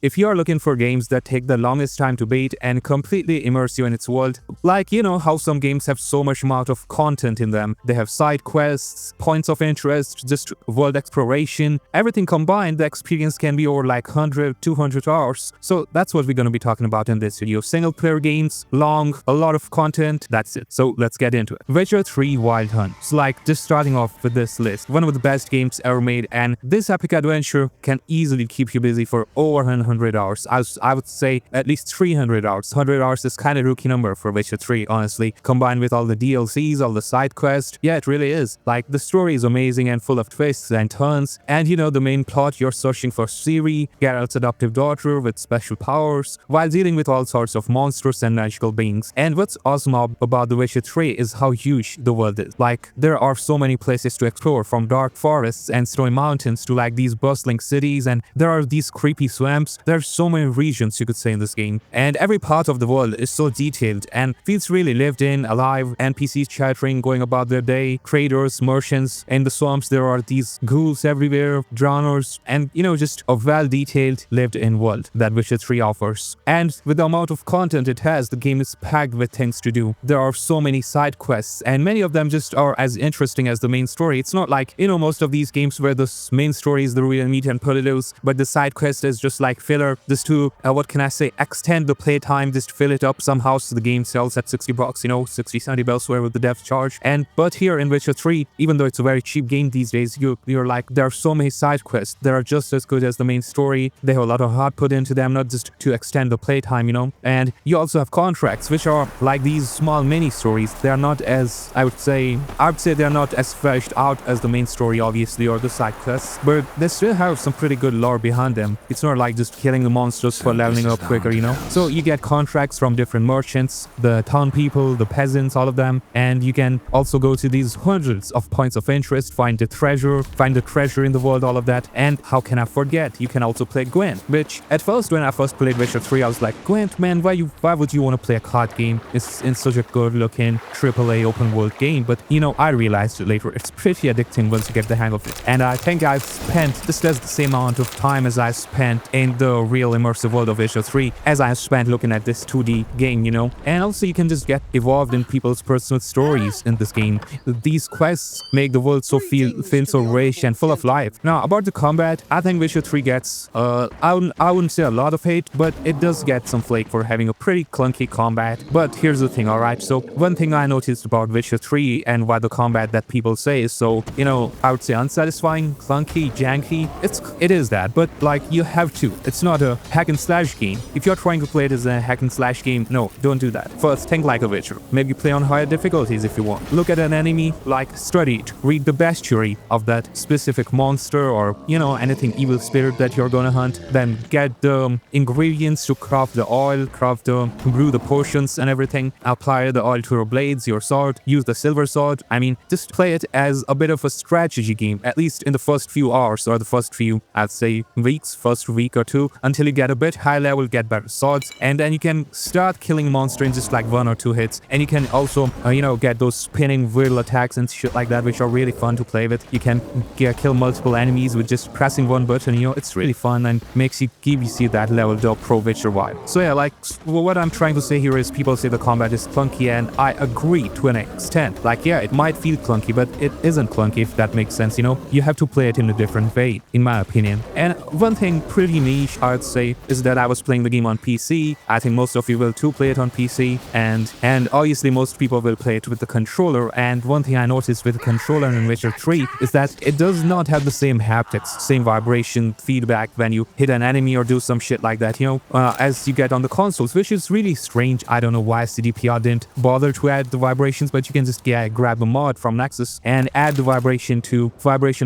If you are looking for games that take the longest time to beat and completely immerse you in its world, like you know how some games have so much amount of content in them, they have side quests, points of interest, just world exploration, everything combined, the experience can be over like 100, 200 hours. So that's what we're going to be talking about in this video. Single player games, long, a lot of content, that's it. So let's get into it. Witcher 3 Wild Hunt. So like just starting off with this list, one of the best games ever made, and this epic adventure can easily keep you busy for over 100 hours. I would say at least 300 hours. 100 hours is kind of rookie number for Witcher 3, honestly. Combined with all the DLCs, all the side quests, yeah, it really is. Like the story is amazing and full of twists and turns, and you know the main plot, you're searching for Ciri, Geralt's adoptive daughter with special powers, while dealing with all sorts of monsters and magical beings. And what's awesome about The Witcher 3 is how huge the world is. Like there are so many places to explore, from dark forests and snowy mountains to like these bustling cities, and there are these creepy swamps. There's so many regions you could say in this game, and every part of the world is so detailed and feels really lived in, alive. NPCs chattering, going about their day, traders, merchants. In the swamps there are these ghouls everywhere, drowners, and you know, just a well-detailed, lived-in world that Witcher 3 offers. And with the amount of content it has, the game is packed with things to do. There are so many side quests, and many of them just are as interesting as the main story. It's not like, you know, most of these games where the main story is the real meat and potatoes, but the side quest is just like filler, just to, what can I say, extend the playtime, just fill it up somehow so the game sells at 60 bucks, you know, 60, 70 bucks, wherever the devs charge. But here in Witcher 3, even though it's a very cheap game these days, you're like, there are so many side quests that are just as good as the main story. They have a lot of heart put into them, not just to extend the playtime, you know. And you also have contracts, which are like these small mini stories. They are not as, I would say they're not as fleshed out as the main story, obviously, or the side quests, but they still have some pretty good lore behind them. It's not like just killing the monsters for leveling up quicker, you know. So you get contracts from different merchants, the town people, the peasants, all of them, and you can also go to these hundreds of points of interest, find the treasure in the world, all of that. And how can I forget, you can also play Gwent, which at first, when I first played Witcher 3, I was like, Gwent, man, why would you want to play a card game? It's in such a good looking AAA open world game. But you know, I realized later it's pretty addicting once you get the hang of it. And I think I've spent just as the same amount of time as I spent in the real immersive world of Witcher 3 as I spent looking at this 2D game, you know. And also you can just get involved in people's personal stories in this game. These quests make the world feel so rich and full of life. Now about the combat, I think Witcher 3 gets I wouldn't say a lot of hate, but it does get some flake for having a pretty clunky combat. But here's the thing, alright, so one thing I noticed about Witcher 3 and why the combat that people say is so, you know, I would say unsatisfying, clunky, janky, it is that, but like you have to. It's not a hack and slash game. If you're trying to play it as a hack and slash game, no, don't do that. First, think like a Witcher. Maybe play on higher difficulties if you want. Look at an enemy, like study it, read the bestiary of that specific monster or, you know, anything evil spirit that you're gonna hunt, then get the ingredients to craft the oil, brew the potions and everything, apply the oil to your blades, your sword, use the silver sword. I mean, just play it as a bit of a strategy game, at least in the first few hours or the first few, I'd say weeks, first week or two, until you get a bit high level, get better swords, and then you can start killing monsters in just like 1 or 2 hits. And you can also, you know, get those spinning whirl attacks and shit like that, which are really fun to play with. You can kill multiple enemies with just pressing one button, you know, it's really fun and makes you give you that leveled up pro Witcher vibe. So yeah, like what I'm trying to say here is people say the combat is clunky, and I agree to an extent. Like yeah, it might feel clunky, but it isn't clunky, if that makes sense, you know. You have to play it in a different way, in my opinion. And one thing pretty niche, I'd say, is that I was playing the game on PC. I think most of you will too play it on PC, and obviously most people will play it with the controller. And one thing I noticed with the controller in Witcher 3 is that it does not have the same haptics, same vibration feedback when you hit an enemy or do some shit like that, you know, as you get on the consoles, which is really strange. I don't know why CDPR didn't bother to add the vibrations, but you can just grab a mod from Nexus and add the vibration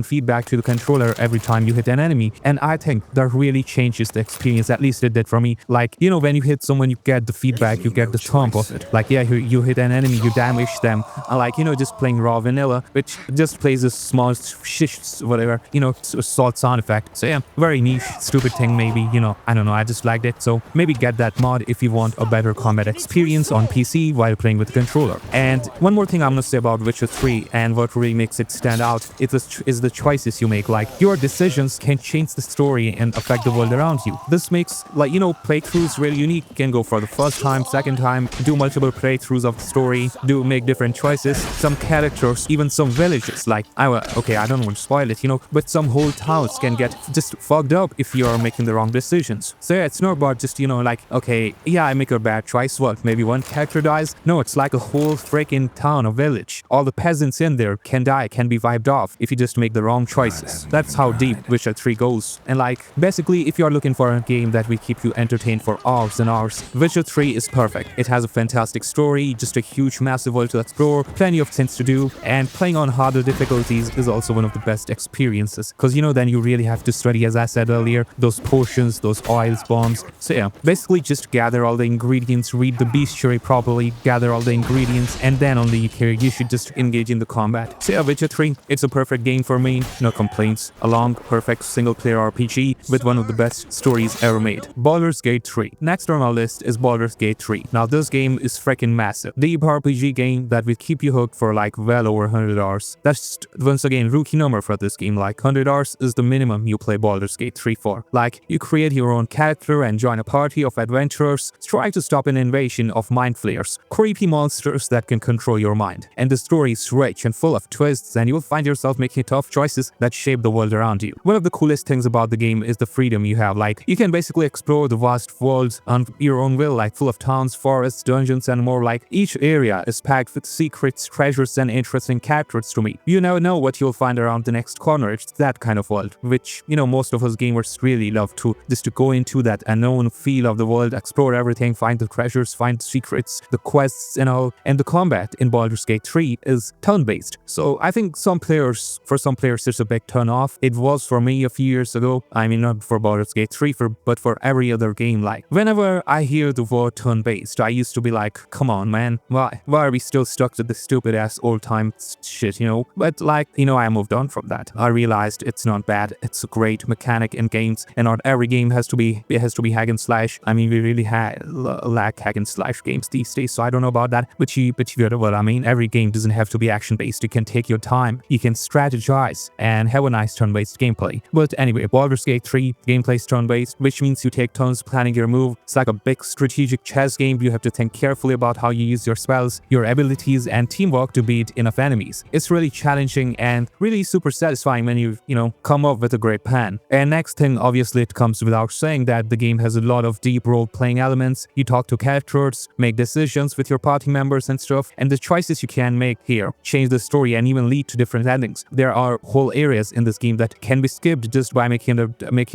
feedback to the controller every time you hit an enemy. And I think that really changes the experience, at least it did for me. Like, you know, when you hit someone, you get the feedback, you get the thump of it. Like yeah, you hit an enemy, you damage them. Like, you know, just playing raw vanilla, which just plays a small shish, whatever, you know, salt sound effect. So yeah, very niche, stupid thing maybe, you know, I don't know, I just liked it. So maybe get that mod if you want a better combat experience on PC while playing with the controller. And one more thing I'm gonna say about Witcher 3 and what really makes it stand out is the choices you make. Like your decisions can change the story and affect the world around you. This makes, like, playthroughs really unique. You can go for the first time, second time, do multiple playthroughs of the story, make different choices. Some characters, even some villages, like, okay, I don't want to spoil it, but some whole towns can get just fucked up if you're making the wrong decisions. So yeah, it's not about just, like, okay, yeah, I make a bad choice, what, maybe one character dies? No, it's like a whole freaking town or village. All the peasants in there can die, can be wiped off if you just make the wrong choices. That's how deep Witcher 3 goes. And like, basically, if you're looking for a game that will keep you entertained for hours and hours, Witcher 3 is perfect. It has a fantastic story, just a huge massive world to explore, plenty of things to do, and playing on harder difficulties is also one of the best experiences, because then you really have to study, as I said earlier, those potions, those oils, bombs. So yeah, basically just gather all the ingredients, read the bestiary properly, gather all the ingredients, and then only you should just engage in the combat. So yeah, Witcher 3, it's a perfect game for me, no complaints. A long, perfect single-player RPG with one of the best stories ever made. Baldur's Gate 3. Next on our list is Baldur's Gate 3. Now this game is freaking massive. Deep RPG game that will keep you hooked for like well over 100 hours. That's once again rookie number for this game. Like 100 hours is the minimum you play Baldur's Gate 3 for. Like, you create your own character and join a party of adventurers trying to stop an invasion of mind flayers, creepy monsters that can control your mind. And the story is rich and full of twists, and you'll find yourself making tough choices that shape the world around you. One of the coolest things about the game is the freedom you have. Like, you can basically explore the vast world on your own will, like full of towns, forests, dungeons, and more. Like, each area is packed with secrets, treasures, and interesting characters to meet. You never know what you'll find around the next corner. It's that kind of world, which, most of us gamers really love to, just to go into that unknown feel of the world, explore everything, find the treasures, find the secrets, the quests, and all. And the combat in Baldur's Gate 3 is turn-based. So I think for some players, it's a big turn off. It was for me a few years ago. I mean, not for Baldur's Gate 3, but for every other game. Like, whenever I hear the word turn-based, I used to be like, come on, man, why are we still stuck to this stupid-ass old-time shit, But like, I moved on from that. I realized it's not bad. It's a great mechanic in games, and not every game has to be hack and slash. I mean, we really lack hack and slash games these days, so I don't know about that, but you get what I mean. Every game doesn't have to be action-based. You can take your time, you can strategize, and have a nice turn-based gameplay. But anyway, Baldur's Gate 3 gameplay is turn-based, which means you take turns planning your move. It's like a big strategic chess game. You have to think carefully about how you use your spells, your abilities, and teamwork to beat enough enemies. It's really challenging and really super satisfying when you come up with a great plan. And next thing, obviously it comes without saying that the game has a lot of deep role-playing elements. You talk to characters, make decisions with your party members and stuff, and the choices you can make here change the story and even lead to different endings. There are whole areas in this game that can be skipped just by making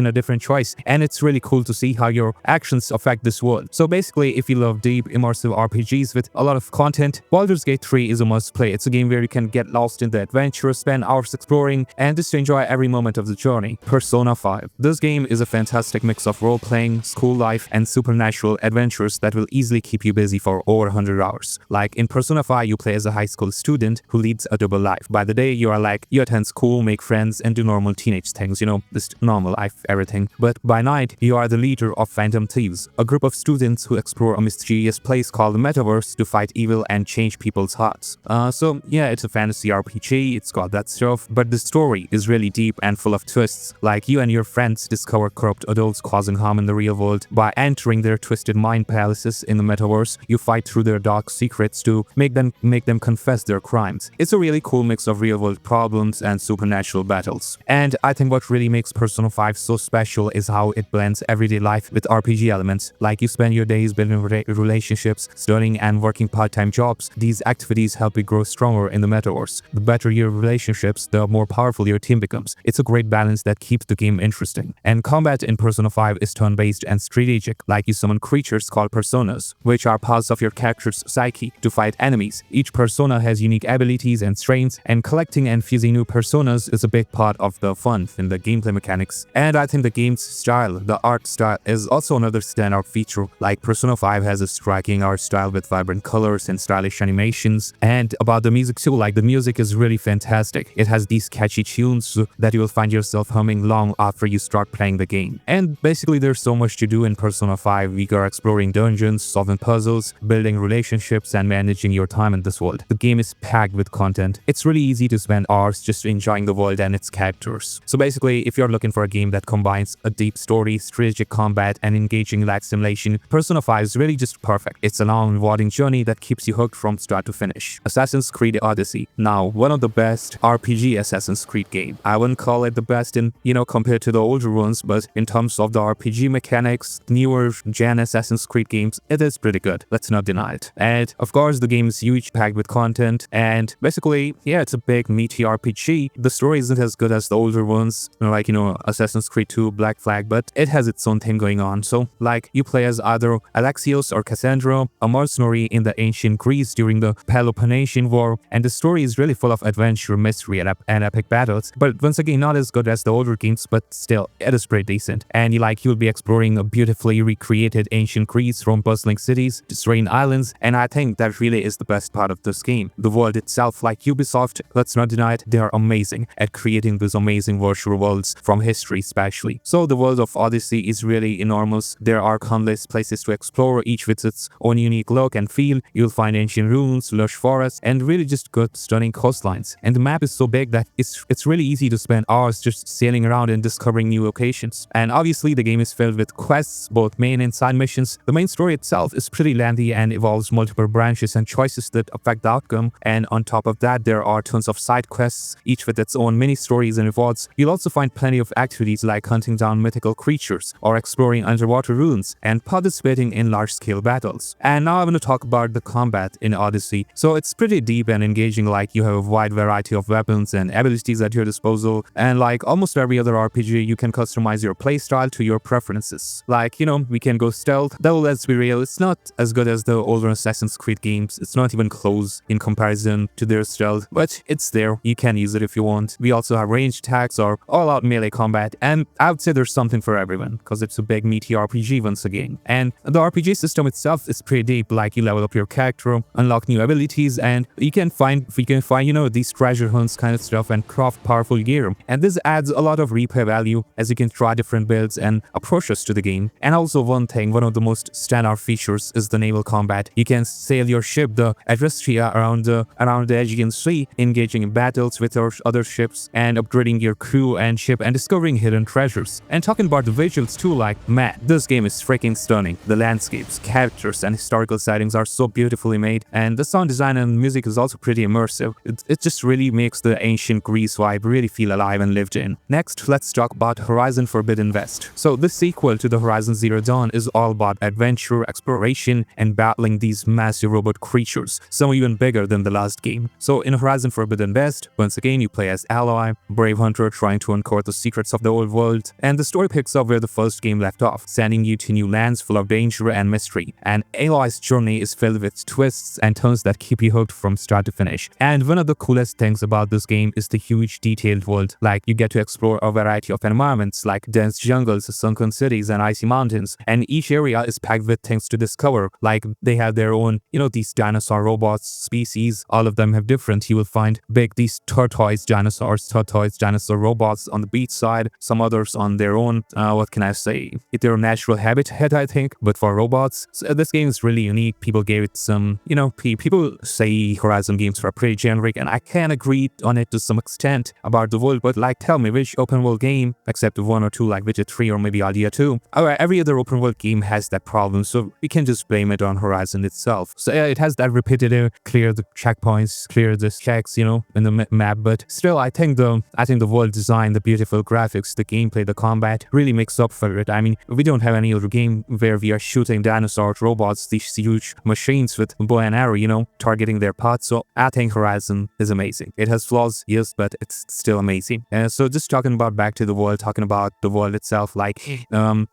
a different choice, and it's really cool to see how your actions affect this world. So basically, if you love deep, immersive RPGs with a lot of content, Baldur's Gate 3 is a must-play. It's a game where you can get lost in the adventure, spend hours exploring, and just enjoy every moment of the journey. Persona 5. This game is a fantastic mix of role-playing, school life, and supernatural adventures that will easily keep you busy for over 100 hours. Like, in Persona 5, you play as a high school student who leads a double life. By the day, you attend school, make friends, and do normal teenage things, just normal life, everything. But by night, you are the leader of Phantom Thieves, a group of students who explore a mysterious place called the Metaverse to fight evil and change people's hearts. So yeah, it's a fantasy RPG, it's got that stuff, but the story is really deep and full of twists. Like, you and your friends discover corrupt adults causing harm in the real world. By entering their twisted mind palaces in the Metaverse, you fight through their dark secrets to make them confess their crimes. It's a really cool mix of real-world problems and supernatural battles. And I think what really makes Persona 5 so special is how it blends everyday life with RPG elements. Like, you spend your days building relationships, studying, and working part-time jobs. These activities help you grow stronger in the Metaverse. The better your relationships, the more powerful your team becomes. It's a great balance that keeps the game interesting. And combat in Persona 5 is turn-based and strategic. Like, you summon creatures called personas, which are parts of your character's psyche, to fight enemies. Each persona has unique abilities and strengths, and collecting and fusing new personas is a big part of the fun in the gameplay mechanics. And I think the game's style, the art style, is also another standout feature. Like, Persona 5 has a striking art style with vibrant colors and stylish animations. And about the music too, like, the music is really fantastic. It has these catchy tunes that you will find yourself humming long after you start playing the game. And basically, there's so much to do in Persona 5. We are exploring dungeons, solving puzzles, building relationships, and managing your time in this world. The game is packed with content. It's really easy to spend hours just enjoying the world and its characters. So basically, if you're looking for a game that combines a deep story, strategic combat, and engaging lag simulation, Persona 5 is really just perfect. It's a long, rewarding journey that keeps you hooked from start to finish. Assassin's Creed Odyssey. Now, one of the best RPG Assassin's Creed game. I wouldn't call it the best in, compared to the older ones, but in terms of the RPG mechanics, newer gen Assassin's Creed games, it is pretty good. Let's not deny it. And of course, the game is huge, packed with content, and basically, yeah, it's a big, meaty RPG. The story isn't as good as the older ones, like, Assassin's Creed 2, Black Flag, but it has its own thing going on. So, like, you play as either Alexios or Cassandra, a mercenary in the ancient Greece during the Peloponnesian War, and the story is really full of adventure, mystery, and epic battles. But once again, not as good as the older games, but still, it is pretty decent. And you'll be exploring a beautifully recreated ancient Greece from bustling cities to serene islands, and I think that really is the best part of this game. The world itself, like Ubisoft, let's not deny it, they are amazing at creating these amazing virtual worlds from history especially. So the world of Odyssey is really enormous. There are countless places to explore, each with its own unique look and feel. You'll find ancient ruins, lush forests, and really just good, stunning coastlines. And the map is so big that it's really easy to spend hours just sailing around and discovering new locations. And obviously, the game is filled with quests, both main and side missions. The main story itself is pretty lengthy and involves multiple branches and choices that affect the outcome. And on top of that, there are tons of side quests, each with its own mini stories and rewards. You'll also find plenty of activities like hunting down mythical creatures or exploring underwater ruins and participating in large-scale battles. And now I'm going to talk about the combat in Odyssey. So it's pretty deep and engaging. Like, you have a wide variety of weapons and abilities at your disposal, and like almost every other RPG, you can customize your playstyle to your preferences. Like, we can go stealth, though let's be real, it's not as good as the older Assassin's Creed games. It's not even close in comparison to their stealth, but it's there. You can use it if you want. We also have ranged attacks or all-out melee combat, and I would say there's something for everyone, because it's a big meaty RPG once again. And the RPG system itself is pretty deep. Like, you level up your character, unlock new abilities, and you can find these treasure hunts kind of stuff and craft powerful gear. And this adds a lot of replay value as you can try different builds and approaches to the game. And also one of the most standout features is the naval combat. You can sail your ship, the Adrestria, around the Aegean Sea, engaging in battles with other ships and upgrading your crew and ship and discovering hidden treasures. And talking about the visuals too, like, man, this game is freaking stunning. The landscapes, characters, and historical settings are so beautifully made, and the sound design and music is also pretty immersive. It just really makes the ancient Greece vibe really feel alive and lived in. Next, let's talk about Horizon Forbidden West. So this sequel to the Horizon Zero Dawn is all about adventure, exploration, and battling these massive robot creatures, some even bigger than the last game. So in Horizon Forbidden West, once again you play as Aloy, brave hunter trying to uncover the secrets of the old world, and the story picks up where the first game left off, sending you to new lands full of danger and mystery. And Aloy's journey is filled with twists and turns that keep you hooked from start to finish. And one of the coolest things about this game is the huge detailed world. Like, you get to explore a variety of environments like dense jungles, sunken cities, and icy mountains, and each area is packed with things to discover. Like, they have their own, these dinosaur robots species. All of them have different. You will find these tortoise dinosaur robots on the beach side, some others on their own, their natural habitat, I think, but for robots. So this game is really unique. People gave it some, people say Horizon games are pretty generic, and I can agree on it to some extent about the world, but like, tell me which open world game, except one or two like Witcher 3 or maybe Aldia 2, every other open world game has that problem, so we can just blame it on Horizon itself. So yeah, it has that repetitive, clear the checkpoints, clear the checks, in the map, but still, I think the world design, the beautiful graphics, the gameplay, the combat really makes up for it. I mean, we don't have any other game where we are shooting dinosaur robots, these huge machines with bow and arrow, targeting their paths. So I think Horizon is amazing. It has flaws, yes, but it's still amazing. So just talking about the world itself, like,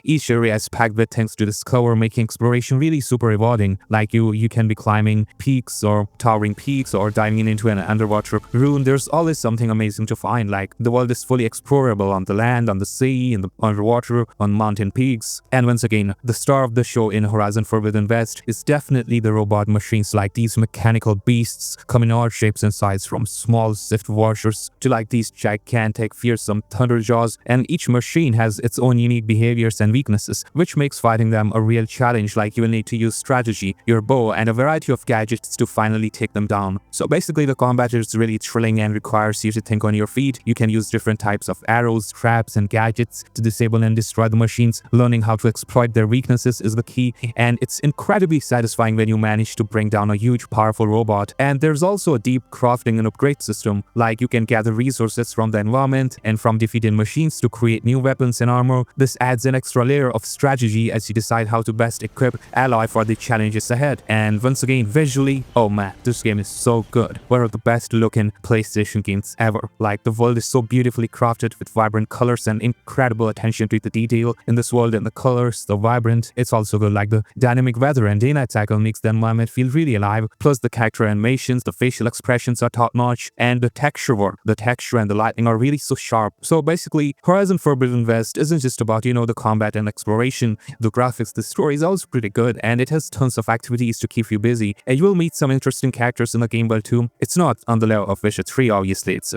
each area is packed with things to discover, making exploration really super rewarding. Like, you can be climbing peaks or towering peaks or diving into an underwater ruin. There's always something amazing to find. Like, the world is fully explorable on the land, on the sea, in the underwater, on mountain peaks. And once again, the star of the show in Horizon Forbidden West is definitely the robot machines, like these mechanical beasts come in all shapes and sizes, from small swift washers to like these gigantic fearsome thunder jaws, and each machine has its own unique behaviors and weaknesses, which makes fighting them a real challenge. Like, you will need to use strategy, your bow, and a variety of gadgets to finally take them down. So basically, the combat is really thrilling and requires you to think on your feet. You can use different types of arrows, traps, and gadgets to disable and destroy the machines. Learning how to exploit their weaknesses is the key, and it's incredibly satisfying when you manage to bring down a huge powerful robot. And there's also a deep crafting and upgrade system, like you can gather resources from the environment and from defeated machines to create new weapons and armor. This adds an extra layer of strategy as you decide how to best equip Ally for the challenges ahead. And once again, visually, oh man, this game is so good. One of the best looking PlayStation games ever. Like, the world is so beautifully crafted with vibrant colors and incredible attention to the detail in this world, and the colors, the vibrant. It's also good, like the dynamic weather and day-night cycle makes the environment feel really alive. Plus the character animations, the facial expressions are top-notch, and the texture work, the texture and the lighting are really so sharp. So basically, Horizon Forbidden West isn't just about, you know, the combat and exploration. The graphics, the story is also pretty good, and it has tons of activities to keep you busy, and you will meet some interesting characters in the game world too. It's not on the level of Witcher 3, obviously. It's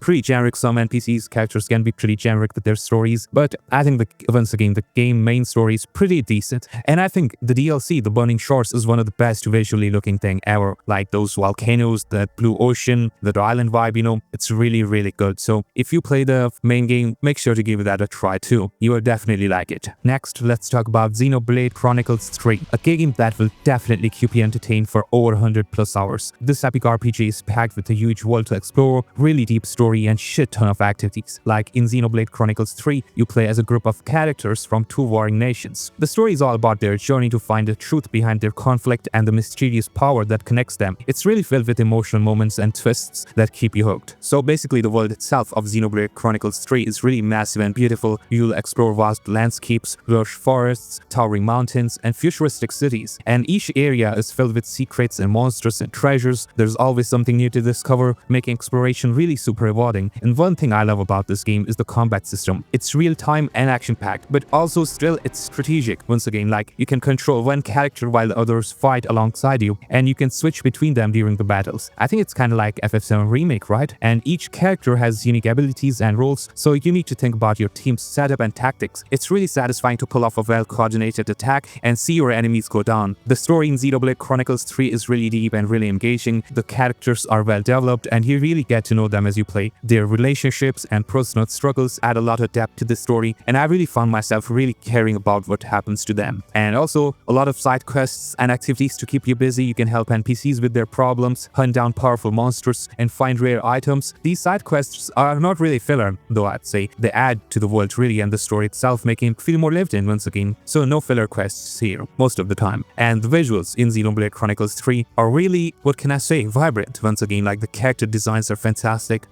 pretty generic. Some NPCs characters can be pretty generic with their stories, but I think once again, the game main story is pretty decent, and I think the DLC, the Burning Shores, is one of the best visually looking thing ever. Like those volcanoes, that blue ocean, that island vibe, you know, it's really good. So if you play the main game, make sure to give that a try too. You will definitely like it. Next, let's talk about Xenoblade Chronicles 3, a game that will definitely keep you entertained for over 100+ hours. This epic RPG is packed with a huge world to explore, really deep story, and shit ton of activities. Like in Xenoblade Chronicles 3, you play as a group of characters from two warring nations. The story is all about their journey to find the truth behind their conflict and the mysterious power that connects them. It's really filled with emotional moments and twists that keep you hooked. So basically, the world itself of Xenoblade Chronicles 3 is really massive and beautiful. You'll explore vast landscapes, lush forests, towering mountains, and futuristic cities. And each area is filled with secrets and monsters and treasures. There's always something new to discover, making exploration really super rewarding. And one thing I love about this game is the combat system. It's real-time and action-packed, but also still it's strategic. Once again, like, you can control one character while the others fight alongside you, and you can switch between them during the battles. I think it's kind of like FF7 Remake, right? And each character has unique abilities and roles, so you need to think about your team's setup and tactics. It's really satisfying to pull off a well-coordinated attack and see your enemies go down. The story in Xenoblade Chronicles 3 is really deep and really engaging. The characters are well developed, and you really get to know them as you play. Their relationships and personal struggles add a lot of depth to the story, and I really found myself really caring about what happens to them. And also, a lot of side quests and activities to keep you busy. You can help NPCs with their problems, hunt down powerful monsters, and find rare items. These side quests are not really filler, though I'd say they add to the world really and the story itself, making it feel more lived in once again. So no filler quests here most of the time. And the visuals in Xenoblade Chronicles 3 are really, what can I say, vibrant. Once again, like, the character designs are fantastic.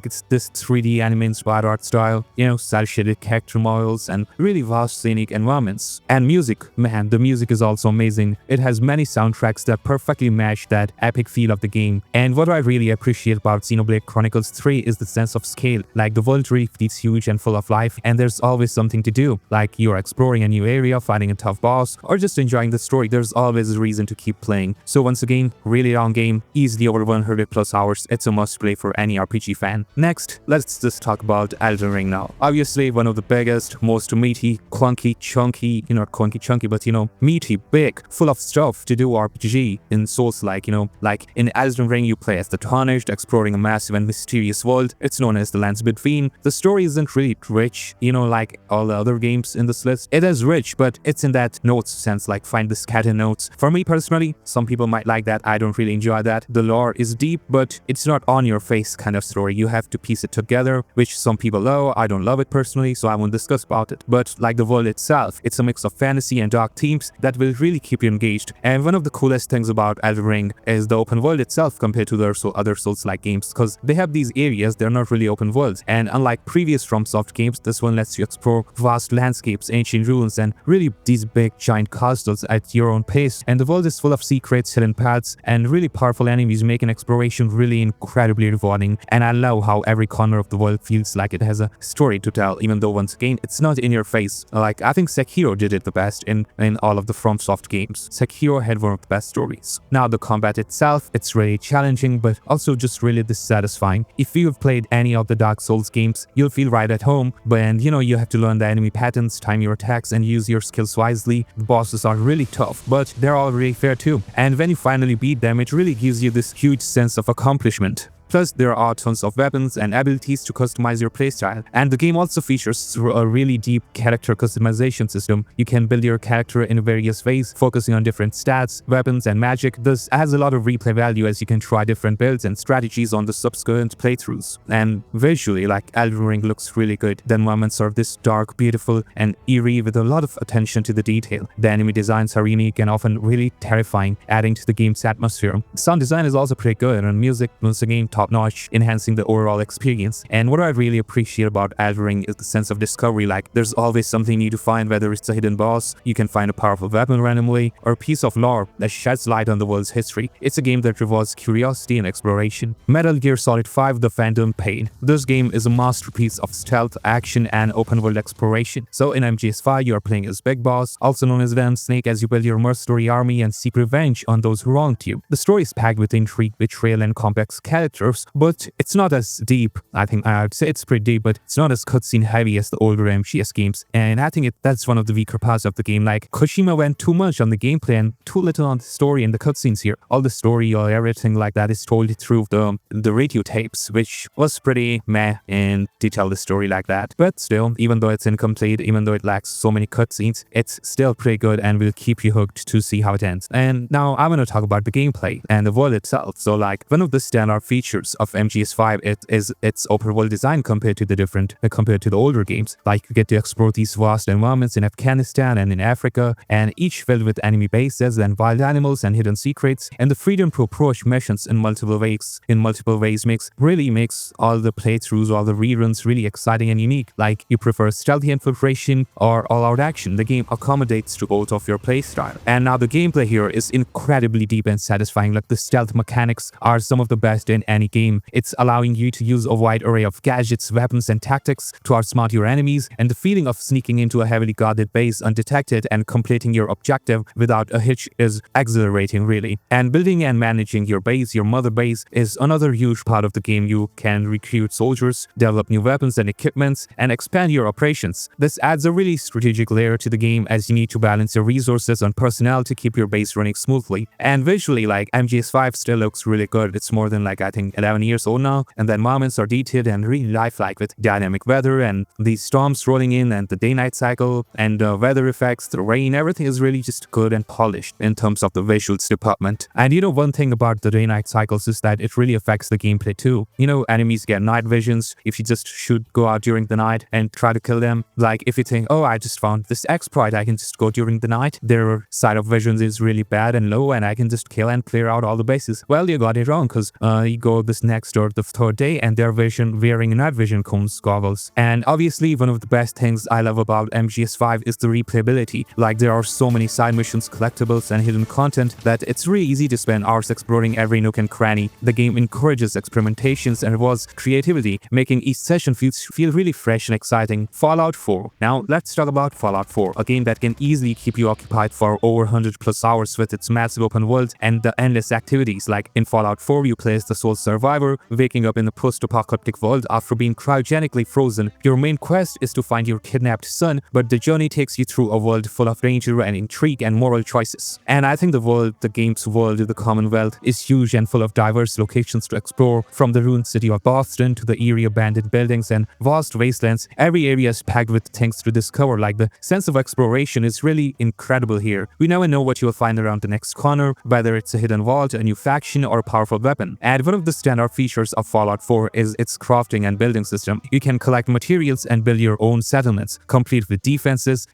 It's this 3D anime-inspired art style, you know, cel-shaded character models, and really vast scenic environments. And music, man, the music is also amazing. It has many soundtracks that perfectly match that epic feel of the game. And what I really appreciate about Xenoblade Chronicles 3 is the sense of scale. Like, the world really feels huge and full of life, and there's always something to do. Like, you're exploring a new area, fighting a tough boss, or just enjoying the story. There's always a reason to keep playing. So once again, really long game, easily over 100+ hours. It's a must play for any RPG fan. Next, let's just talk about Elden Ring now. Obviously, one of the biggest, most meaty, clunky, chunky, not clunky chunky, but meaty, big, full of stuff to do RPG in Souls-like, like in Elden Ring, you play as the Tarnished, exploring a massive and mysterious world. It's known as the Lands Between. The story isn't really rich, like all the other games in this list. It is rich, but it's in that notes sense, like find the scatter notes. For me personally, some people might like that. I don't really enjoy that. The lore is deep, but it's not on your face kind of story. You have to piece it together, which some people love. I don't love it personally, so I won't discuss about it. But like the world itself, it's a mix of fantasy and dark themes that will really keep you engaged. And one of the coolest things about Elden Ring is the open world itself compared to the other Souls-like games, because they have these areas, they're not really open worlds. And unlike previous FromSoft games, this one lets you explore vast landscapes, ancient ruins, and really these big giant castles at your own pace. And the world is full of secrets, hidden paths, and really powerful enemies, making exploration really incredibly rewarding. And I love how every corner of the world feels like it has a story to tell, even though once again it's not in your face. Like, I think Sekiro did it the best in all of the FromSoft games. Sekiro had one of the best stories. Now the combat itself, it's really challenging, but also just really dissatisfying. If you've played any of the Dark Souls games, you'll feel right at home, but you have to learn the enemy patterns, time your attacks, and use your skills wisely. The bosses are really tough, but they're all really fair too. And when you finally beat them, it really gives you this huge sense of accomplishment. Plus, there are tons of weapons and abilities to customize your playstyle. And the game also features a really deep character customization system. You can build your character in various ways, focusing on different stats, weapons, and magic. This adds a lot of replay value as you can try different builds and strategies on the subsequent playthroughs. And visually, like, Elden Ring looks really good. The environments are this dark, beautiful, and eerie with a lot of attention to the detail. The enemy designs are unique and often really terrifying, adding to the game's atmosphere. Sound design is also pretty good, and music, once again, top-notch, enhancing the overall experience. And what I really appreciate about Elden Ring is the sense of discovery. Like, there's always something new to find, whether it's a hidden boss, you can find a powerful weapon randomly, or a piece of lore that sheds light on the world's history. It's a game that rewards curiosity and exploration. Metal Gear Solid 5: The Phantom Pain. This game is a masterpiece of stealth, action, and open-world exploration. So in MGS5, you are playing as Big Boss, also known as Venom Snake, as you build your mercenary army and seek revenge on those who wronged you. The story is packed with intrigue, betrayal, and complex characters, but it's not as deep. I think I'd say it's pretty deep, but it's not as cutscene heavy as the older MGS games. And I think that's one of the weaker parts of the game. Like, Kojima went too much on the gameplay and too little on the story and the cutscenes here. All the story or everything like that is told through the radio tapes, which was pretty meh and to tell the story like that. But still, even though it's incomplete, even though it lacks so many cutscenes, it's still pretty good and will keep you hooked to see how it ends. And now I'm going to talk about the gameplay and the world itself. So like, one of the standout features of MGS5 is its open world design compared to the older games. Like, you get to explore these vast environments in Afghanistan and in Africa, and each filled with enemy bases and wild animals and hidden secrets. And the freedom to approach missions in multiple ways makes all the playthroughs, all the reruns really exciting and unique. Like, you prefer stealthy infiltration or all-out action, the game accommodates to both of your playstyle. And now the gameplay here is incredibly deep and satisfying. Like, the stealth mechanics are some of the best in any game. It's allowing you to use a wide array of gadgets, weapons, and tactics to outsmart your enemies, and the feeling of sneaking into a heavily guarded base undetected and completing your objective without a hitch is exhilarating, really. And building and managing your base, your mother base, is another huge part of the game. You can recruit soldiers, develop new weapons and equipments, and expand your operations. This adds a really strategic layer to the game, as you need to balance your resources and personnel to keep your base running smoothly. And visually, like, MGS5 still looks really good. It's more than, like, I think 11 years old now, and the environments are detailed and really lifelike with dynamic weather and these storms rolling in and the day-night cycle and weather effects, the rain, everything is really just good and polished in terms of the visuals department. And you know, one thing about the day-night cycles is that it really affects the gameplay too. You know, enemies get night visions if you just go out during the night and try to kill them. Like, if you think, oh, I just found this exploit, I can just go during the night, their sight of visions is really bad and low and I can just kill and clear out all the bases. Well, you got it wrong, because you go this next or the third day and their vision wearing night vision cones goggles. And obviously, one of the best things I love about MGS5 is the replayability. Like, there are so many side missions, collectibles, and hidden content that it's really easy to spend hours exploring every nook and cranny. The game encourages experimentations and rewards creativity, making each session feel really fresh and exciting. Fallout 4. Now, let's talk about Fallout 4, a game that can easily keep you occupied for over 100+ hours with its massive open world and the endless activities. Like, in Fallout 4, you play as the sole survivor, waking up in the post-apocalyptic world after being cryogenically frozen. Your main quest is to find your kidnapped son, but the journey takes you through a world full of danger and intrigue and moral choices. And I think the game's world, the Commonwealth, is huge and full of diverse locations to explore, from the ruined city of Boston to the eerie abandoned buildings and vast wastelands. Every area is packed with things to discover. Like, the sense of exploration is really incredible here. We never know what you'll find around the next corner, whether it's a hidden vault, a new faction, or a powerful weapon. And one of the standout features of Fallout 4 is its crafting and building system. You can collect materials and build your own settlements, complete with defenses,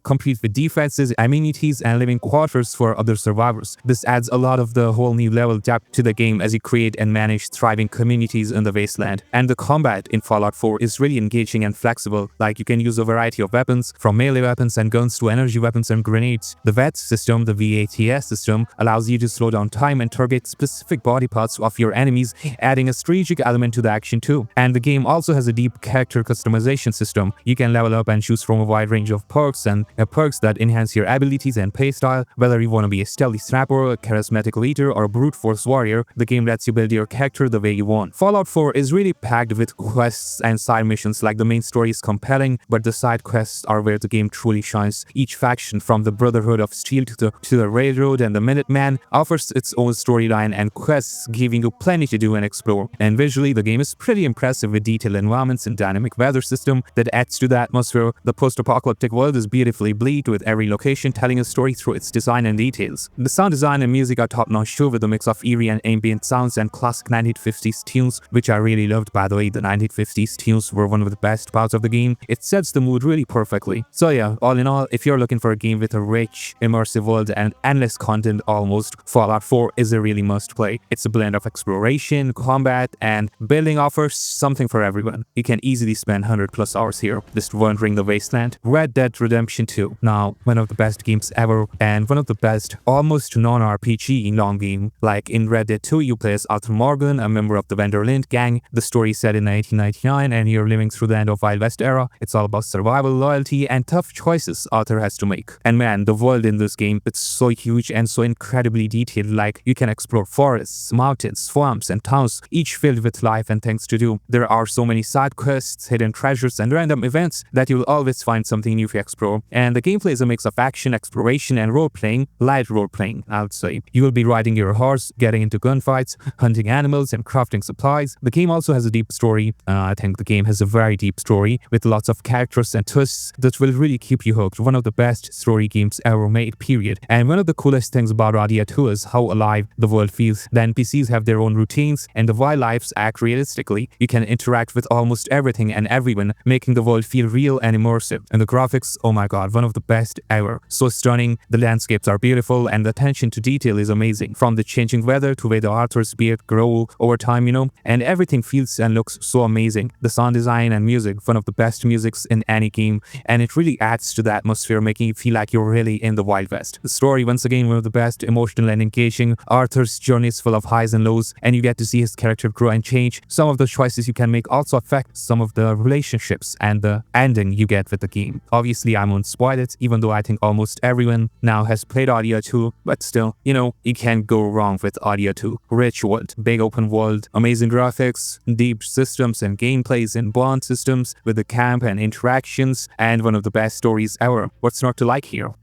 amenities, and living quarters for other survivors. This adds a lot of the whole new level depth to the game as you create and manage thriving communities in the wasteland. And the combat in Fallout 4 is really engaging and flexible. Like, you can use a variety of weapons, from melee weapons and guns to energy weapons and grenades. The VATS system, the VATS system, allows you to slow down time and target specific body parts of your enemies, adding a strategic element to the action too. And the game also has a deep character customization system. You can level up and choose from a wide range of perks that enhance your abilities and playstyle. Whether you want to be a stealthy snapper, a charismatic leader, or a brute force warrior, the game lets you build your character the way you want. Fallout 4 is really packed with quests and side missions. Like, the main story is compelling, but the side quests are where the game truly shines. Each faction, from the Brotherhood of Steel to the Railroad and the Minuteman, offers its own storyline and quests, giving you plenty to do and explore explore. And visually, the game is pretty impressive with detailed environments and dynamic weather system that adds to the atmosphere. The post-apocalyptic world is beautifully bleak, with every location telling a story through its design and details. The sound design and music are top-notch too, with a mix of eerie and ambient sounds and classic 1950s tunes, which I really loved. By the way, the 1950s tunes were one of the best parts of the game. It sets the mood really perfectly. So yeah, all in all, if you're looking for a game with a rich, immersive world and endless content almost, Fallout 4 is a really must-play. It's a blend of exploration, combat, and building offers something for everyone. You can easily spend 100+ hours here, just wandering the wasteland. Red Dead Redemption 2. Now, one of the best games ever, and one of the best almost non-RPG long game. Like in Red Dead 2, you play as Arthur Morgan, a member of the Vanderlyn gang. The story is set in 1999 and you're living through the end of Wild West era. It's all about survival, loyalty, and tough choices Arthur has to make. And man, the world in this game, it's so huge and so incredibly detailed. Like, you can explore forests, mountains, swamps, and towns, each filled with life and things to do. There are so many side quests, hidden treasures, and random events that you'll always find something new to explore. And the gameplay is a mix of action, exploration, and role-playing, light role-playing, I would say. You will be riding your horse, getting into gunfights, hunting animals, and crafting supplies. The game also has a deep story. I think the game has a very deep story with lots of characters and twists that will really keep you hooked. One of the best story games ever made, period. And one of the coolest things about Odyssey 2 is how alive the world feels. The NPCs have their own routines, and the wildlife act realistically. You can interact with almost everything and everyone, making the world feel real and immersive. And the graphics, oh my god, one of the best ever. So stunning, the landscapes are beautiful, and the attention to detail is amazing. From the changing weather to the way the Arthur's beard grow over time, and everything feels and looks so amazing. The sound design and music, one of the best musics in any game, and it really adds to the atmosphere, making you feel like you're really in the Wild West. The story, once again, one of the best, emotional and engaging. Arthur's journey is full of highs and lows, and you get to see his character grow and change. Some of the choices you can make also affect some of the relationships and the ending you get with the game. Obviously, I won't spoil it, even though I think almost everyone now has played Odyssey 2, but still, you can't go wrong with Odyssey 2. Rich world, big open world, amazing graphics, deep systems and gameplays and bond systems with the camp and interactions, and one of the best stories ever. What's not to like here?